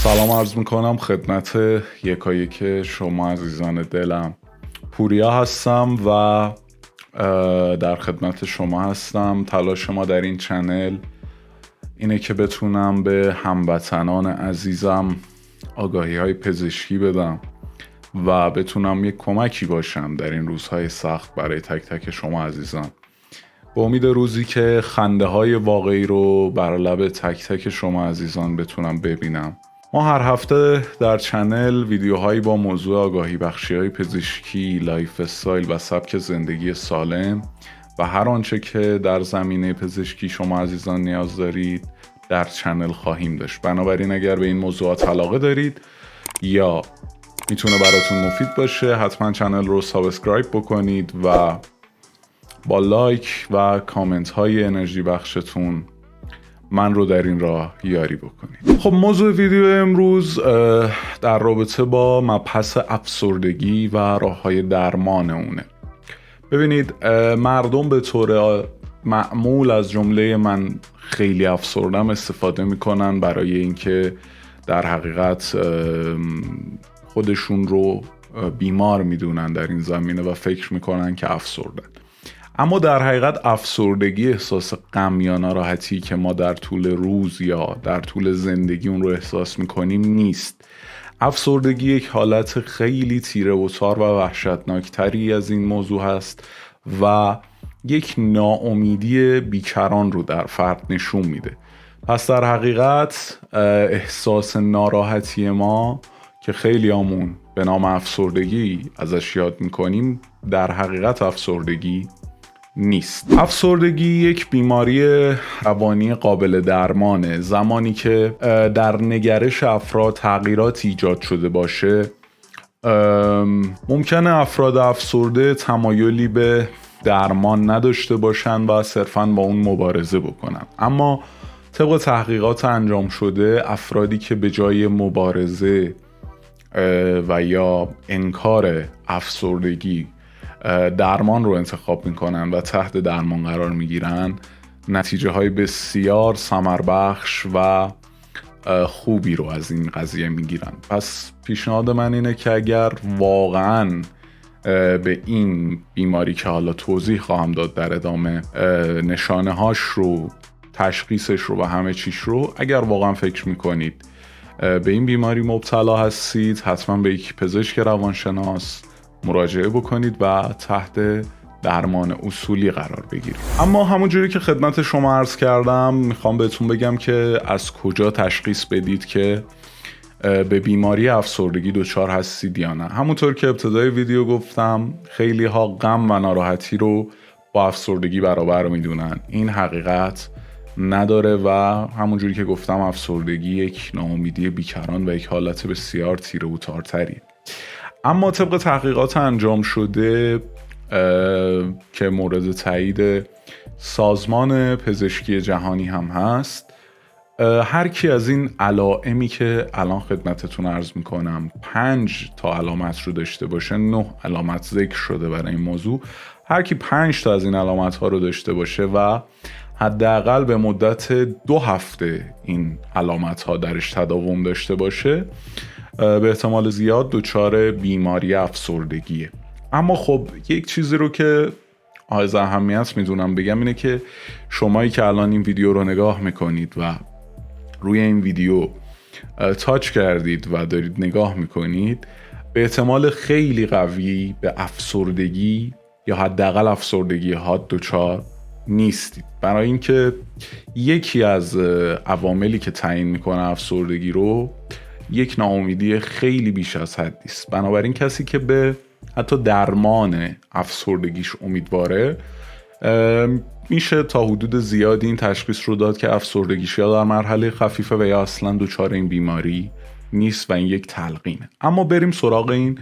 سلام عرض میکنم خدمت یکایک شما عزیزان دلم. پوریا هستم و در خدمت شما هستم. تلاش ما در این چنل اینه که بتونم به هموطنان عزیزم آگاهی های پزشکی بدم و بتونم یک کمکی باشم در این روزهای سخت برای تک تک شما عزیزان. با امید روزی که خنده های واقعی رو بر لب تک تک شما عزیزان بتونم ببینم. ما هر هفته در چنل ویدیوهایی با موضوع آگاهی بخشی های پزشکی، لایف استایل و سبک زندگی سالم و هر آنچه که در زمینه پزشکی شما عزیزان نیاز دارید در چنل خواهیم داشت. بنابراین اگر به این موضوعات علاقه دارید یا میتونه براتون مفید باشه، حتما چنل رو سابسکرایب بکنید و با لایک و کامنت های انرژی بخشتون من رو در این راه یاری بکنید. خب موضوع ویدیو امروز در رابطه با مبحث افسردگی و راه های درمان اونه. ببینید مردم به طور معمول از جمله من خیلی افسردم استفاده میکنن برای اینکه در حقیقت خودشون رو بیمار میدونن در این زمینه و فکر میکنن که افسردن. اما در حقیقت افسردگی احساس غم یا ناراحتی که ما در طول روز یا در طول زندگی اون رو احساس میکنیم نیست. افسردگی یک حالت خیلی تیره و تار و وحشتناکتری از این موضوع هست و یک ناامیدی بیکران رو در فرد نشون میده. پس در حقیقت احساس ناراحتی ما که خیلی همون به نام افسردگی ازش یاد میکنیم در حقیقت افسردگی نیست. افسردگی یک بیماری روانی قابل درمانه. زمانی که در نگرش افراد تغییرات ایجاد شده باشه، ممکنه افراد افسرده تمایلی به درمان نداشته باشن و صرفاً با اون مبارزه بکنن. اما طبق تحقیقات انجام شده افرادی که به جای مبارزه و یا انکار افسردگی درمان رو انتخاب میکنن و تحت درمان قرار میگیرن، نتیجه های بسیار ثمربخش و خوبی رو از این قضیه میگیرن. پس پیشنهاد من اینه که اگر واقعاً به این بیماری که حالا توضیح خواهم داد در ادامه، نشانه هاش رو، تشخیصش رو و همه چیش رو، اگر واقعا فکر میکنید به این بیماری مبتلا هستید، حتما به یک پزشک روانشناس مراجعه بکنید و تحت درمان اصولی قرار بگیرید. اما همونجوری که خدمت شما عرض کردم، میخوام بهتون بگم که از کجا تشخیص بدید که به بیماری افسردگی دچار هستید یا نه. همونطور که ابتدای ویدیو گفتم، خیلی ها غم و ناراحتی رو با افسردگی برابر میدونن. این حقیقت نداره و همونجوری که گفتم افسردگی یک ناامیدی بیکران و یک حالت بسیار تیره و تارتریه. اما طبق تحقیقات انجام شده که مورد تایید سازمان پزشکی جهانی هم هست، هر کی از این علائمی که الان خدمتتون عرض میکنم 5 تا علامت رو داشته باشه، 9 علامت ذکر شده برای این موضوع، هر کی 5 تا از این علامت ها رو داشته باشه و حداقل به مدت 2 هفته این علامت ها درش تداوم داشته باشه، به احتمال زیاد دچار بیماری افسردگیه. اما خب یک چیزی رو که از اهمیت میدونم بگم اینه که شمایی که الان این ویدیو رو نگاه میکنید و روی این ویدیو تاچ کردید و دارید نگاه میکنید، به احتمال خیلی قوی به افسردگی یا حداقل افسردگی حاد دچار نیستید. برای اینکه یکی از عواملی که تعیین میکنه افسردگی رو یک ناامیدی خیلی بیش از حدی است. بنابراین کسی که به حتی درمان افسردگیش امیدواره، میشه تا حدود زیادی این تشخیص رو داد که افسردگیش یا در مرحله خفیفه و یا اصلا دچار این بیماری نیست و این یک تلقینه. اما بریم سراغ این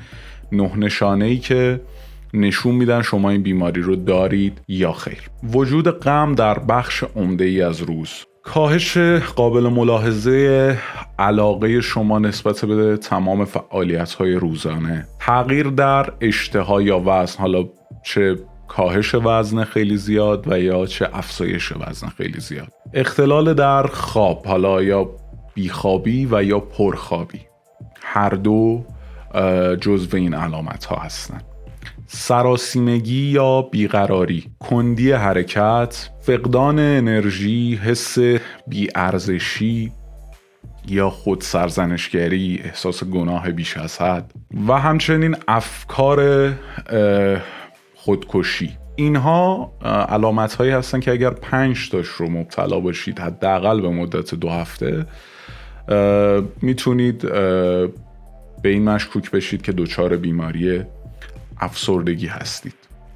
9 نشانه‌ای که نشون میدن شما این بیماری رو دارید یا خیر. وجود غم در بخش عمده‌ای از روز، کاهش قابل ملاحظه علاقه شما نسبت به تمام فعالیت‌های روزانه، تغییر در اشتها یا وزن، حالا چه کاهش وزن خیلی زیاد و یا چه افزایش وزن خیلی زیاد، اختلال در خواب، حالا یا بیخوابی و یا پرخوابی. هر دو جزو این علامت ها هستند. سراسیمگی یا بیقراری، کندی حرکت، فقدان انرژی، حس بی‌ارزشی یا خود سرزنشگری، احساس گناه بیش از حد و همچنین افکار خودکشی. اینها علامت هایی هستن که اگر 5 تاش رو مبتلا باشید حداقل به مدت 2 هفته میتونید به این مشکوک بشید که دچار بیماری افسردگی هستید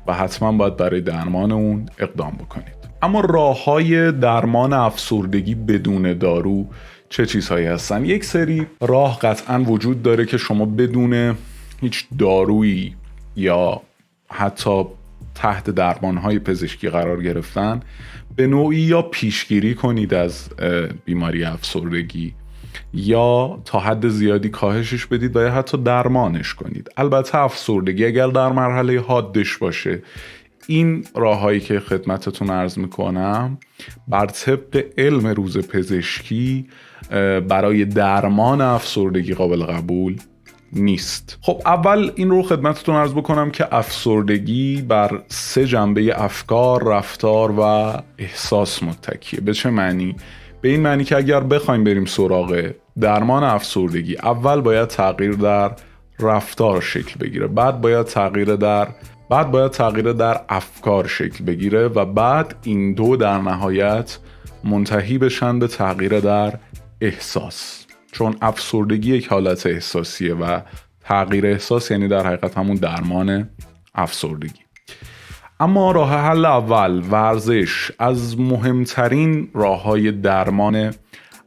و حتما باید برای درمان اون اقدام بکنید. اما راه‌های درمان افسردگی بدون دارو چه چیزهایی هستن؟ یک سری راه قطعا وجود داره که شما بدون هیچ دارویی یا حتی تحت درمان‌های پزشکی قرار گرفتن به نوعی یا پیشگیری کنید از بیماری افسردگی یا تا حد زیادی کاهشش بدید و یا حتی درمانش کنید. البته افسردگی اگر در مرحله حادش باشه، این راههایی که خدمتتون عرض میکنم بر طبق علم روز پزشکی برای درمان افسردگی قابل قبول نیست. خب اول این رو خدمتتون عرض بکنم که افسردگی بر 3 جنبه افکار، رفتار و احساس متکیه. به چه معنی؟ به این معنی که اگر بخوایم بریم سراغ درمان افسردگی، اول باید تغییر در رفتار شکل بگیره، بعد باید تغییر در افکار شکل بگیره و بعد این دو در نهایت منتهی بشن به تغییر در احساس، چون افسردگی یک حالت احساسیه و تغییر احساس یعنی در حقیقت همون درمان افسردگی. اما راه حل اول، ورزش، از مهمترین راه‌های درمان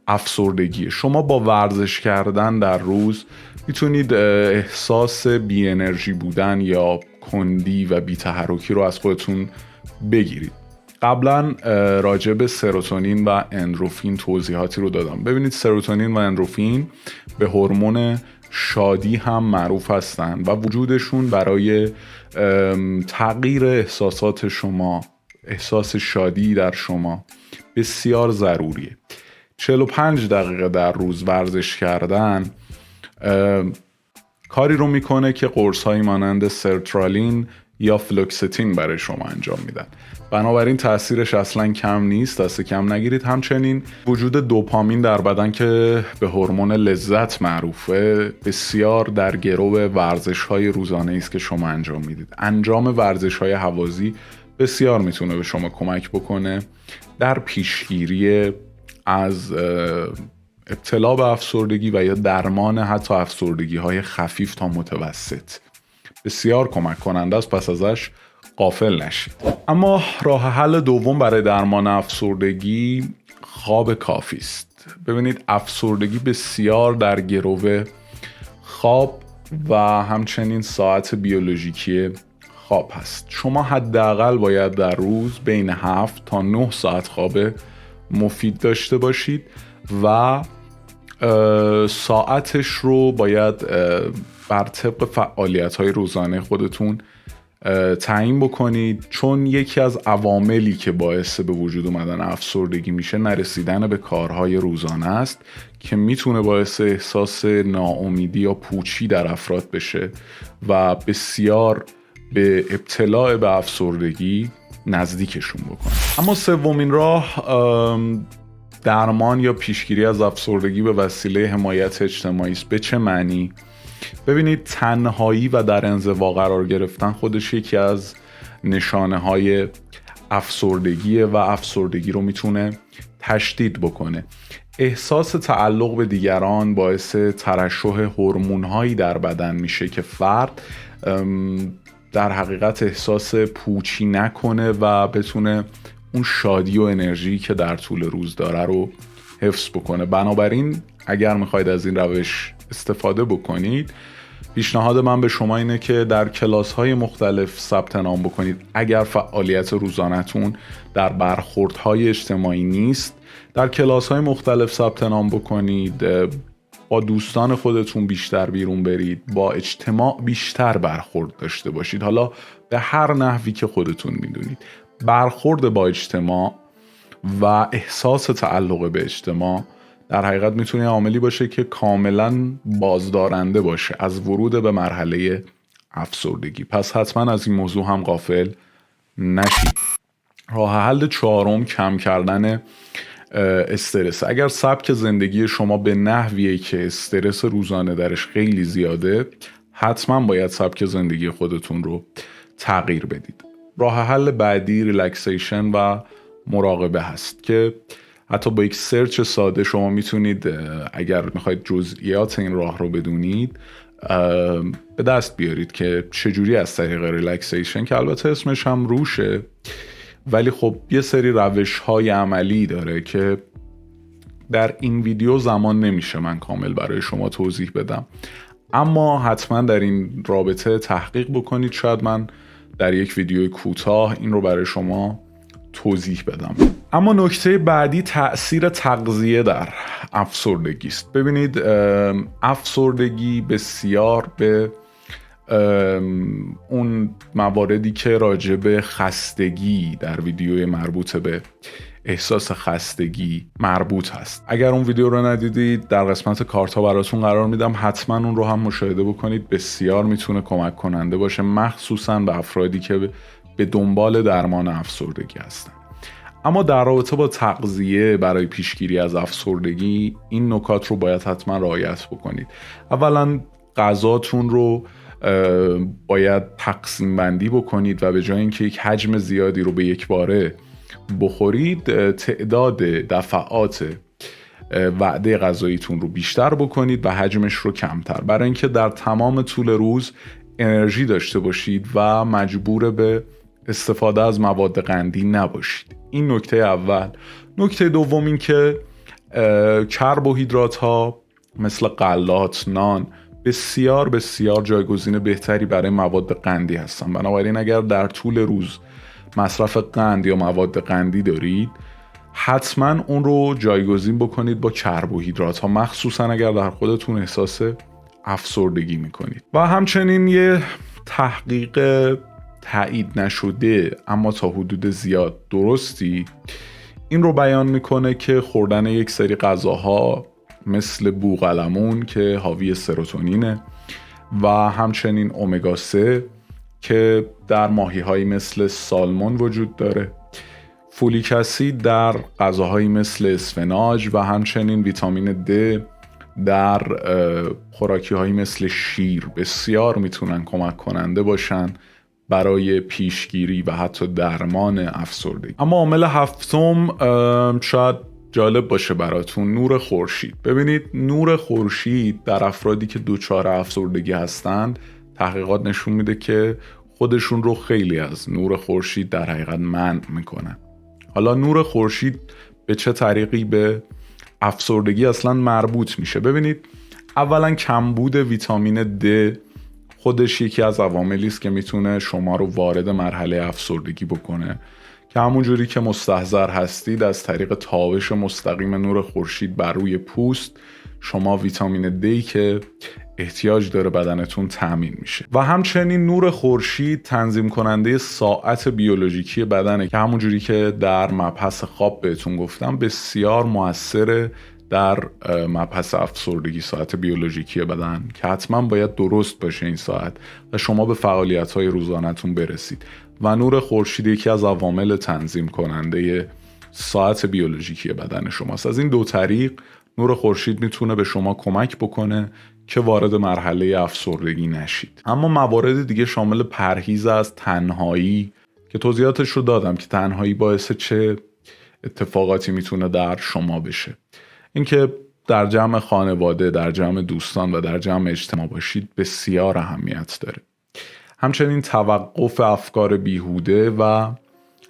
افسردگی. شما با ورزش کردن در روز میتونید احساس بی انرژی بودن یا کندی و بی تحرکی رو از خودتون بگیرید. قبلا راجع به سروتونین و اندروفین توضیحاتی رو دادم. ببینید سروتونین و اندروفین به هورمون شادی هم معروف هستند و وجودشون برای تغییر احساسات شما، احساس شادی در شما بسیار ضروریه. 45 دقیقه در روز ورزش کردن کاری رو میکنه که قرص‌هایی مانند سرترالین یا فلوکستین برای شما انجام میدن. بنابراین تاثیرش اصلا کم نیست، دست کم نگیرید. همچنین وجود دوپامین در بدن که به هورمون لذت معروفه بسیار در گرو ورزش‌های روزانه‌ای است که شما انجام میدید. انجام ورزش‌های هوازی بسیار میتونه به شما کمک بکنه در پیشگیری از ابتلا به افسردگی و یا درمان حتی افسردگی‌های خفیف تا متوسط. بسیار کمک کننده است، پس ازش غافل نشید. اما راه حل دوم برای درمان افسردگی خواب کافی است. ببینید افسردگی بسیار در گرو خواب و همچنین ساعت بیولوژیکی خواب هست. شما حداقل باید در روز بین 7 تا 9 ساعت خواب مفید داشته باشید و ساعتش رو باید بر طبق فعالیت‌های روزانه خودتون تعیین بکنید، چون یکی از عواملی که باعث به وجود اومدن افسردگی میشه نرسیدن به کارهای روزانه است که میتونه باعث احساس ناامیدی یا پوچی در افراد بشه و بسیار به ابتلا به افسردگی نزدیکشون بکنه. اما سومین راه درمان یا پیشگیری از افسردگی به وسیله حمایت اجتماعی است. به چه معنی؟ ببینید تنهایی و در انزوا قرار گرفتن خودش یکی از نشانه های افسردگیه و افسردگی رو میتونه تشدید بکنه. احساس تعلق به دیگران باعث ترشح هورمون‌هایی در بدن میشه که فرد در حقیقت احساس پوچی نکنه و بتونه اون شادی و انرژی که در طول روز داره رو حفظ بکنه. بنابراین اگر میخواید از این روش استفاده بکنید، پیشنهاد من به شما اینه که در کلاس‌های مختلف ثبت نام بکنید. اگر فعالیت روزانه‌تون در برخوردهای اجتماعی نیست، در کلاس‌های مختلف ثبت نام بکنید. با دوستان خودتون بیشتر بیرون برید، با اجتماع بیشتر برخورد داشته باشید. حالا به هر نحوی که خودتون میدونید. برخورد با اجتماع و احساس تعلق به اجتماع در حقیقت میتونه عاملی باشه که کاملا بازدارنده باشه از ورود به مرحله افسردگی. پس حتما از این موضوع هم غافل نشید. راه حل چهارم کم کردن استرس. اگر سبک زندگی شما به نحویه که استرس روزانه درش خیلی زیاده، حتما باید سبک زندگی خودتون رو تغییر بدید. راه حل بعدی ریلکسیشن و مراقبه هست که حتی با یک سرچ ساده شما میتونید، اگر میخواید جزئیات این راه رو بدونید، به دست بیارید که چجوری از طریق ریلکسیشن، که البته اسمش هم روشه، ولی خب یه سری روش های عملی داره که در این ویدیو زمان نمیشه من کامل برای شما توضیح بدم، اما حتما در این رابطه تحقیق بکنید. شاید من در یک ویدیو کوتاه این رو برای شما توضیح بدم. اما نکته بعدی تأثیر تغذیه در افسردگی است. ببینید، افسردگی بسیار به اون مواردی که راجع به خستگی در ویدیوی مربوط به احساس خستگی مربوط هست. اگر اون ویدیو رو ندیدید، در قسمت کارت ها براتون قرار میدم، حتما اون رو هم مشاهده بکنید. بسیار میتونه کمک کننده باشه، مخصوصا به افرادی که به دنبال درمان افسردگی هستن. اما در رابطه با تغذیه برای پیشگیری از افسردگی، این نکات رو باید حتما رعایت بکنید. اولا غذاتون رو باید تقسیم بندی بکنید و به جای اینکه یک حجم زیادی رو به یک باره بخورید، تعداد دفعات وعده غذاییتون رو بیشتر بکنید و حجمش رو کمتر، برای اینکه در تمام طول روز انرژی داشته باشید و مجبور به استفاده از مواد قندی نباشید. این نکته اول. نکته دوم این که کربوهیدرات ها مثل غلات، نان بسیار بسیار جایگزین بهتری برای مواد قندی هستن. بنابراین اگر در طول روز مصرف قند یا مواد قندی دارید، حتما اون رو جایگزین بکنید با کربوهیدرات ها، مخصوصا اگر در خودتون احساس افسردگی میکنید. و همچنین یه تحقیق تایید نشده اما تا حدود زیاد درستی این رو بیان میکنه که خوردن یک سری غذاها مثل بوقلمون که حاوی سروتونینه و همچنین امگا 3 که در ماهی‌هایی مثل سالمون وجود داره، فولیک اسید در غذاهایی مثل اسفناج و همچنین ویتامین د در خوراکی‌هایی مثل شیر بسیار میتونن کمک کننده باشن برای پیشگیری و حتی درمان افسردگی. اما عامل هفتم شاید جالب باشه براتون، نور خورشید. ببینید، نور خورشید در افرادی که دچار افسردگی هستند، تحقیقات نشون میده که خودشون رو خیلی از نور خورشید در حقیقت منع میکنن. حالا نور خورشید به چه طریقی به افسردگی اصلا مربوط میشه؟ ببینید، اولا کمبود ویتامین د خودش یکی از عواملی است که میتونه شما رو وارد مرحله افسردگی بکنه، که همونجوری که مستحضر هستید از طریق تابش مستقیم نور خورشید بر روی پوست، شما ویتامین دی که احتیاج داره بدنتون تامین میشه. و همچنین نور خورشید تنظیم کننده ساعت بیولوژیکی بدنه که همونجوری که در مبحث خواب بهتون گفتم بسیار موثره در مبحث افسردگی، ساعت بیولوژیکی بدن که حتما باید درست باشه این ساعت و شما به فعالیت‌های روزانه‌تون برسید. و نور خورشید یکی از عوامل تنظیم کننده ساعت بیولوژیکی بدن شماست. از این دو طریق نور خورشید میتونه به شما کمک بکنه که وارد مرحله افسردگی نشید. اما موارد دیگه شامل پرهیز از تنهایی که توضیحاتش رو دادم که تنهایی باعث چه اتفاقاتی میتونه در شما بشه. اینکه در جمع خانواده، در جمع دوستان و در جمع اجتماع باشید بسیار اهمیت داره. همچنین توقف افکار بیهوده و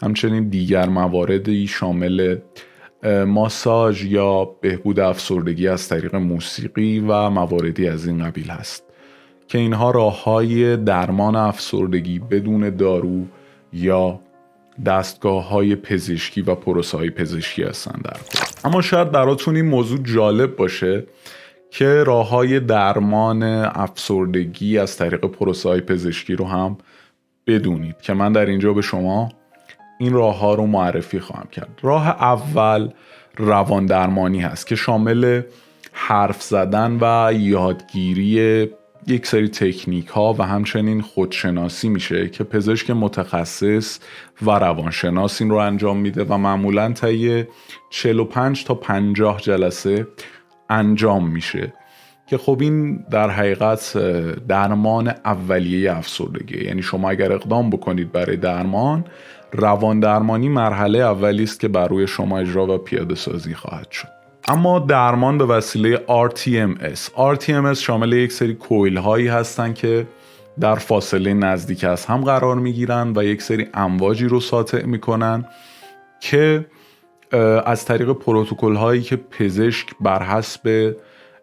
همچنین دیگر مواردی شامل ماساژ یا بهبود افسردگی از طریق موسیقی و مواردی از این قبیل هست که اینها راه‌های درمان افسردگی بدون دارو یا دستگاه‌های پزشکی و پروسه‌های پزشکی هستن در کل. اما شاید براتون این موضوع جالب باشه که راه‌های درمان افسردگی از طریق پروسه‌های پزشکی رو هم بدونید که من در اینجا به شما این راه‌ها رو معرفی خواهم کرد. راه اول روان درمانی هست که شامل حرف زدن و یادگیری یک سری تکنیک ها و همچنین خودشناسی میشه که پزشک متخصص و روانشناس این رو انجام میده و معمولاً طی 45 تا 50 جلسه انجام میشه که خب این در حقیقت درمان اولیه افسردگی. یعنی شما اگر اقدام بکنید برای درمان، روان درمانی مرحله اولی است که بر روی شما اجرا و پیاده سازی خواهد شد. اما درمان به وسیله RTMS شامل یک سری کویل هایی هستن که در فاصله نزدیک از هم قرار میگیرن و یک سری امواجی رو ساطع میکنن که از طریق پروتکل هایی که پزشک بر حسب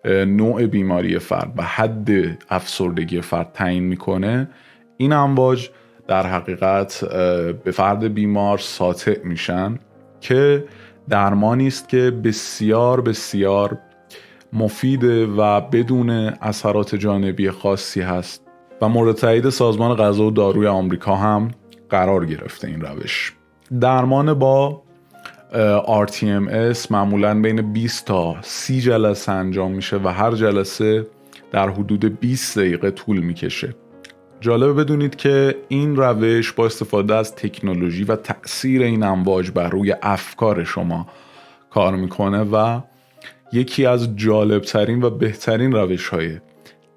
نوع بیماری فرد و حد افسردگی فرد تعیین میکنه، این امواج در حقیقت به فرد بیمار ساطع میشن که درمانی است که بسیار بسیار مفیده و بدون اثرات جانبی خاصی هست و مورد تایید سازمان غذا و داروی آمریکا هم قرار گرفته. این روش درمان با RTMS معمولاً بین 20 تا 30 جلسه انجام میشه و هر جلسه در حدود 20 دقیقه طول میکشه. جالبه بدونید که این روش با استفاده از تکنولوژی و تأثیر این امواج بر روی افکار شما کار میکنه و یکی از جالبترین و بهترین روش‌های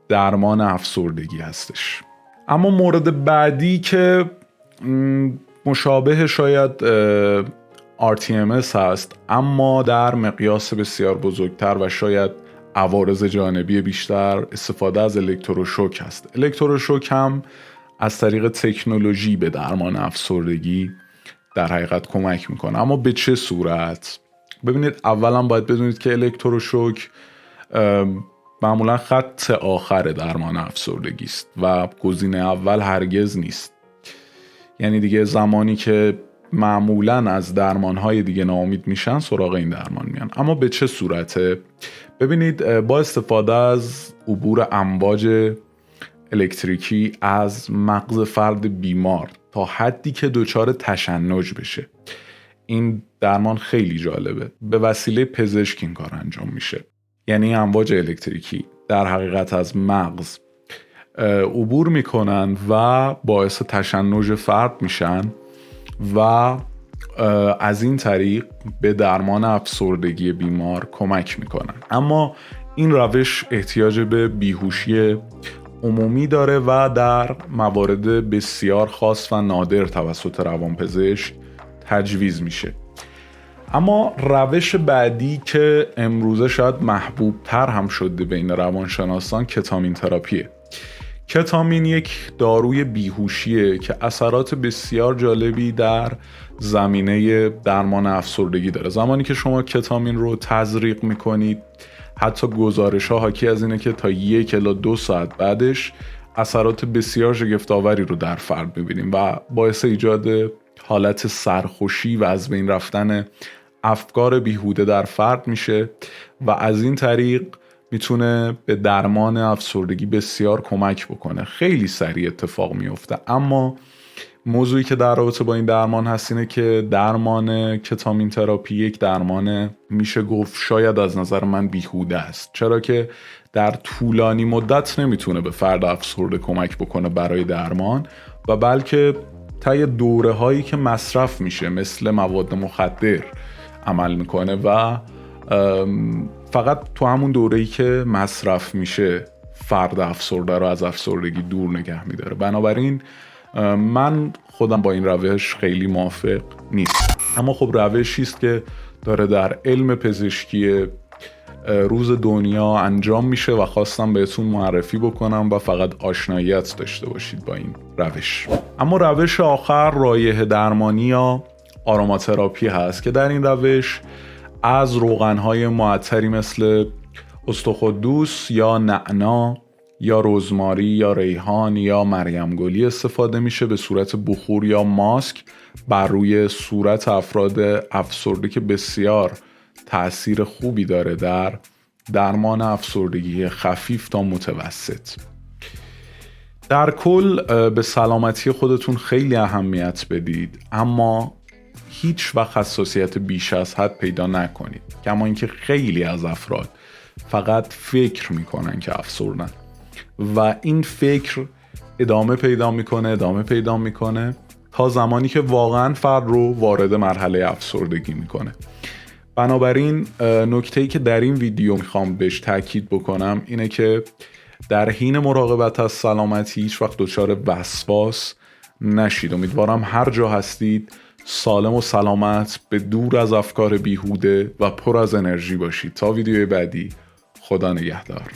درمان افسردگی هستش. اما مورد بعدی که مشابه شاید RTMS هست اما در مقیاس بسیار بزرگتر و شاید عوارض جانبی بیشتر، استفاده از الکتروشوک هست. الکتروشوک هم از طریق تکنولوژی به درمان افسردگی در حقیقت کمک میکنه. اما به چه صورت؟ ببینید، اولا باید بدونید که الکتروشوک معمولا خط آخر درمان افسردگی است و گزینه اول هرگز نیست. یعنی دیگه زمانی که معمولا از درمانهای دیگه ناامید میشن سراغ این درمان میان. اما به چه صورته؟ ببینید، با استفاده از عبور امواج الکتریکی از مغز فرد بیمار تا حدی که دچار تشنج بشه. این درمان خیلی جالبه. به وسیله پزشک این کار انجام میشه. یعنی امواج الکتریکی در حقیقت از مغز عبور میکنن و باعث تشنج فرد میشن و از این طریق به درمان افسردگی بیمار کمک میکنن. اما این روش احتیاج به بیهوشی عمومی داره و در موارد بسیار خاص و نادر توسط روانپزشک تجویز میشه. اما روش بعدی که امروزه شاید محبوب تر هم شده بین روانشناسان کتامین تراپیه. کتامین یک داروی بیهوشیه که اثرات بسیار جالبی در زمینه درمان افسردگی داره. زمانی که شما کتامین رو تزریق میکنید، حتی گزارش ها حاکی از اینه که تا 1 الی 2 ساعت بعدش اثرات بسیار شگفت‌آوری رو در فرد میبینیم و باعث ایجاد حالت سرخوشی و از بین رفتن افکار بیهوده در فرد میشه و از این طریق میتونه به درمان افسردگی بسیار کمک بکنه. خیلی سریع اتفاق میفته. اما موضوعی که در رابطه با این درمان هست اینه که درمان کتامین تراپی یک درمان میشه گفت شاید از نظر من بیهوده است، چرا که در طولانی مدت نمیتونه به فرد افسرده کمک بکنه برای درمان و بلکه طی دوره هایی که مصرف میشه مثل مواد مخدر عمل میکنه و فقط تو همون دوره‌ای که مصرف میشه فرد افسرده رو از افسردگی دور نگه میداره. بنابراین من خودم با این روش خیلی موافق نیست. اما خب روشی است که داره در علم پزشکی روز دنیا انجام میشه و خواستم بهتون معرفی بکنم و فقط آشناییت داشته باشید با این روش. اما روش آخر رایحه درمانی یا آروماتراپی هست که در این روش از روغن‌های معطری مثل استخوان‌دوس یا نعنا یا رزماری یا ریحان یا مریم گلی استفاده میشه به صورت بخور یا ماسک بر روی صورت افراد افسرده که بسیار تأثیر خوبی داره در درمان افسردگی خفیف تا متوسط. در کل به سلامتی خودتون خیلی اهمیت بدید، اما هیچ وقت حساسیت بیش از حد پیدا نکنید. کما اینکه خیلی از افراد فقط فکر میکنن که افسردن و این فکر ادامه پیدا میکنه تا زمانی که واقعا فرد رو وارد مرحله افسردگی میکنه. بنابراین نکته‌ای که در این ویدیو میخوام بهش تاکید بکنم اینه که در حین مراقبت از سلامتی هیچ وقت دچار وسواس نشید. امیدوارم هر جا هستید سالم و سلامت، به دور از افکار بیهوده و پر از انرژی باشید. تا ویدیوی بعدی، خدا نگهدار.